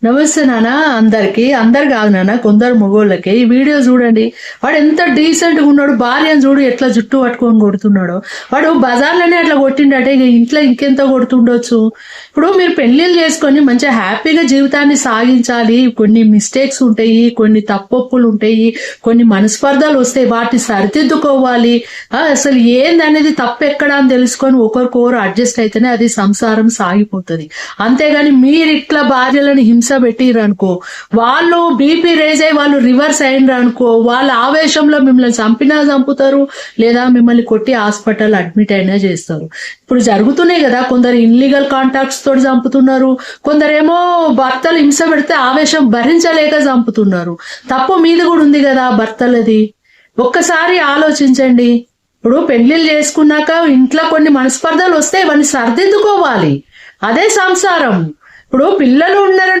నమస్తే నాన్న. అందరు కాదు నాన్న, కొందరు మగోళ్ళకి ఈ వీడియో చూడండి. వాడు ఎంత డీసెంట్ గా ఉన్నాడు, భార్యను చూడు ఎట్లా జుట్టు పట్టుకొని కొడుతున్నాడు. వాడు బజార్లోనే అట్లా కొట్టిండటే, ఇక ఇంట్లో ఇంకెంత కొడుతుండొచ్చు. ఇప్పుడు మీరు పెళ్లిళ్ళు చేసుకొని మంచిగా హ్యాపీగా జీవితాన్ని సాగించాలి. కొన్ని మిస్టేక్స్ ఉంటాయి, కొన్ని తప్పొప్పులు ఉంటాయి, కొన్ని మనస్పర్ధాలు వస్తాయి, వాటిని సరిదిద్దుకోవాలి. అసలు ఏందనేది తప్పు ఎక్కడ అని తెలుసుకొని ఒకరికొకరు అడ్జస్ట్ అయితేనే అది సంసారం సాగిపోతుంది. అంతేగాని మీరు ఇట్లా భార్యలను హింస పెట్టిర్రు అనుకో, వాళ్ళు బీపీ రేజ్ అయ్యి వాళ్ళు రివర్స్ అయినరు అనుకో, వాళ్ళ ఆవేశంలో మిమ్మల్ని చంపినా చంపుతారు, లేదా మిమ్మల్ని కొట్టి హాస్పిటల్ అడ్మిట్ అయినా చేస్తారు. ఇప్పుడు జరుగుతున్నాయి కదా, కొందరు ఇన్లీగల్ కాంటాక్ట్స్ తోటి చంపుతున్నారు, కొందరేమో భర్తలు హింస పెడితే ఆవేశం భరించలేక చంపుతున్నారు. తప్పు మీద కూడా ఉంది కదా భర్తలది. ఒక్కసారి ఆలోచించండి. ఇప్పుడు పెళ్లిళ్ళు చేసుకున్నాక ఇంట్లో కొన్ని మనస్పర్ధలు వస్తే ఇవన్నీ సర్దిద్దుకోవాలి. అదే సంసారం. ఇప్పుడు పిల్లలు ఉన్నారు